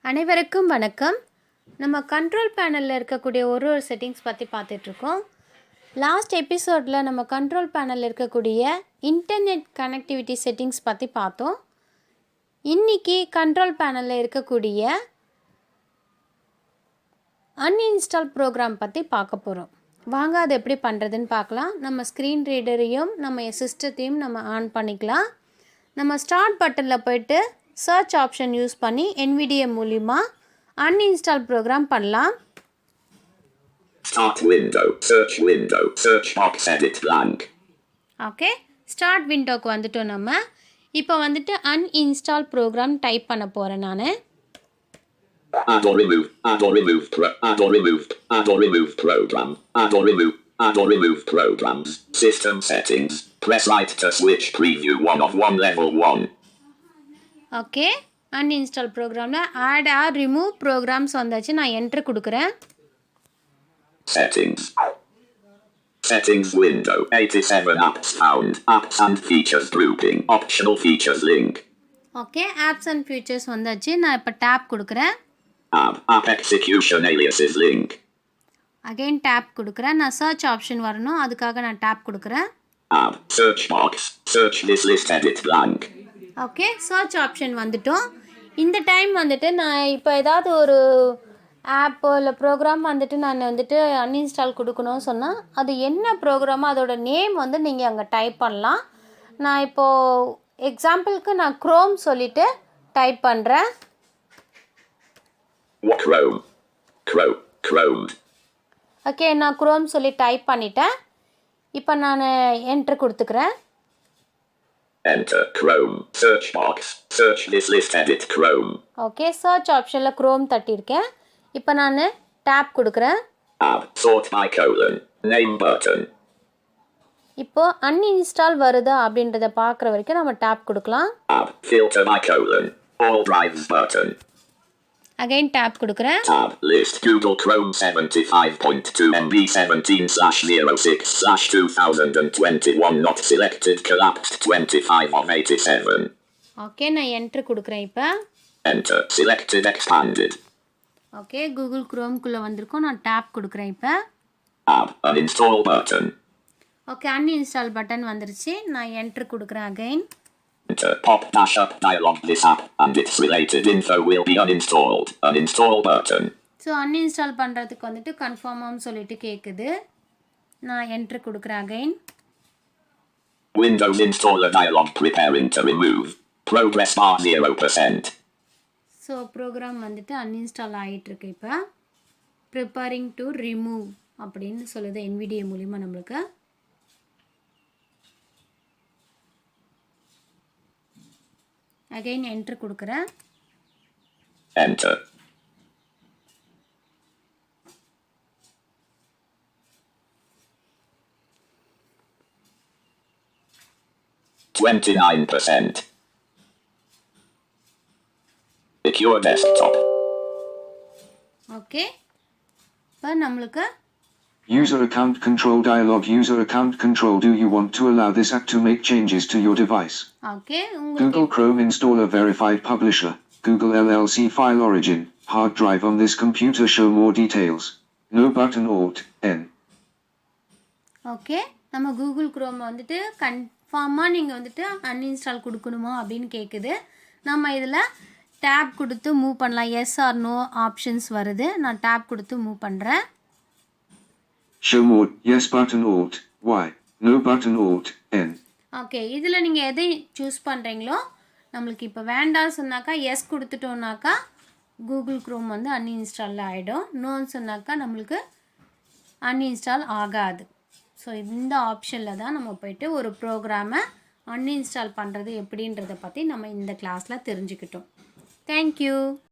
அனைவருக்கும் வணக்கம். நம்ம கண்ட்ரோல் பேனலில் இருக்கக்கூடிய ஒரு செட்டிங்ஸ் பற்றி பார்த்துட்ருக்கோம். லாஸ்ட் எபிசோடில் நம்ம கண்ட்ரோல் பேனலில் இருக்கக்கூடிய இன்டர்நெட் கனெக்டிவிட்டி செட்டிங்ஸ் பற்றி பார்த்தோம். இன்றைக்கி கண்ட்ரோல் பேனலில் இருக்கக்கூடிய அன்இன்ஸ்டால் ப்ரோக்ராம் பற்றி பார்க்க போகிறோம். வாங்க அது எப்படி பண்ணுறதுன்னு பார்க்கலாம். நம்ம ஸ்க்ரீன் ரீடரையும் நம்ம சிஸ்டத்தையும் நம்ம ஆன் பண்ணிக்கலாம். நம்ம ஸ்டார்ட் பட்டனில் போய்ட்டு சர்ச் ஆப்ஷன் யூஸ் பண்ணி NVDA மூலிமா அன்இன்ஸ்டால் ப்ரோக்ராம் பண்ணலாம். Start window, search box, edit blank. Okay, start விண்டோக்கு வந்துட்டோம். நம்ம இப்போ வந்துட்டு அன்இன்ஸ்டால் ப்ரோக்ராம் டைப் பண்ண போகிறேன் நான். Add or remove program. Add or remove programs. System settings. Press right to switch preview 1 of 1 level 1. Okay, uninstall ப்ரோக்ராமில் ஆட் ஆர் ரிமூவ் ப்ரோக்ராம்ஸ் வந்தாச்சு. நான் என்ட்ரு கொடுக்குறேன். Settings window. 87 apps found. Apps and features grouping. Optional features link. Okay, apps and features வந்தாச்சு. நான் இப்போ tab கொடுக்குறேன். App execution aliases link. Again tab கொடுக்குறேன். நான் சர்ச் ஆப்ஷன் வரணும், அதுக்காக நான் டேப் கொடுக்குறேன். App search box. Search list edit blank. Okay, search option வந்துட்டோம். இந்த டைம் வந்துட்டு நான் இப்போ ஏதாவது ஒரு ஆப்போ இல்லை ப்ரோக்ராம் வந்துட்டு நான் வந்துட்டு அன்இன்ஸ்டால் கொடுக்கணும்னு சொன்னால் அது என்ன ப்ரோக்ராமோ அதோட நேம் வந்து நீங்கள் அங்கே டைப் பண்ணலாம். நான் இப்போது எக்ஸாம்பிளுக்கு நான் க்ரோம் சொல்லிவிட்டு டைப் பண்ணுறேன். Chrome. ஓகே, நான் க்ரோம் சொல்லி டைப் பண்ணிட்டேன். இப்போ நான் என்ட்ரு கொடுத்துக்கிறேன். Enter Chrome. Search box. Search list edit Chrome. Okay, search ஆப்ஷனில் க்ரோம் தட்டியிருக்கேன். இப்போ நான் டேப் கொடுக்குறேன். Sort by colon. Name button. இப்போது அன்இன்ஸ்டால் வருதா அப்படின்றத பார்க்குற வரைக்கும் நம்ம டேப் கொடுக்கலாம். Filter by colon. All drives button. Again tab கொடுக்குறேன். Tab list Google Chrome 75.2 MB 17/06/2021 not selected collapsed 25 of 87. Okay, நான் என்ட்ரு கொடுக்குறேன். இப்போ Enter selected expanded. Okay, Google க்ரோம்குள்ளே வந்திருக்கோம். நான் டேப் கொடுக்குறேன். இப்போ uninstall button. Okay, uninstall button வந்துருச்சு. நான் என்ட்ரு கொடுக்குறேன். Again Enter pop dash up dialog. This app and its related info will be uninstalled. Uninstall button. So uninstall பண்ணுறதுக்கு வந்துட்டு கன்ஃபார்மான்னு சொல்லிட்டு கேட்குது. நான் என்ட்ரு கொடுக்குறேன். Again Windows installer dialog preparing to remove. Progress bar 0%. So program வந்துட்டு uninstall ஆகிட்டுருக்கு. இப்போ ப்ரிப்பேரிங் டு ரிமூவ் அப்படின்னு சொல்லுது NVDA மூலிமா நம்மளுக்கு. அகைன் என்ட்ரு கொடுக்குறேன். Enter. %. Secure desktop. ஓகே, இப்போ நம்மளுக்கு User account control dialog. User account control. Do you want to allow this app to make changes to your device? Okay, Google Chrome installer verified publisher. Google LLC file origin. Hard drive on this computer. Show more details. No button Alt N. Okay, நம்ம Google Chrome வந்துட்டு கன்ஃபார்மாக நீங்கள் வந்துட்டு uninstall கொடுக்கணுமா அப்படின்னு கேட்குது. நம்ம இதில் டேப் கொடுத்து மூவ் பண்ணலாம். எஸ் ஆர் நோ ஆப்ஷன்ஸ் வருது. நான் டேப் கொடுத்து மூவ் பண்ணுறேன். Show more. Yes button Alt Y. No button Alt N. Okay, இதில் நீங்கள் எதை சூஸ் பண்ணுறீங்களோ நம்மளுக்கு இப்போ வேண்டாம் சொன்னாக்கா எஸ் கொடுத்துட்டோம்னாக்கா கூகுள் க்ரோம் வந்து அன்இன்ஸ்டால் ஆகிடும். நோன்னு சொன்னாக்கா நம்மளுக்கு அன்இன்ஸ்டால் ஆகாது. ஸோ இந்த ஆப்ஷனில் தான் நம்ம போய்ட்டு ஒரு ப்ரோக்ராமை அன்இன்ஸ்டால் பண்ணுறது எப்படின்றத பற்றி நம்ம இந்த கிளாஸில் தெரிஞ்சுக்கிட்டோம். தேங்க்யூ.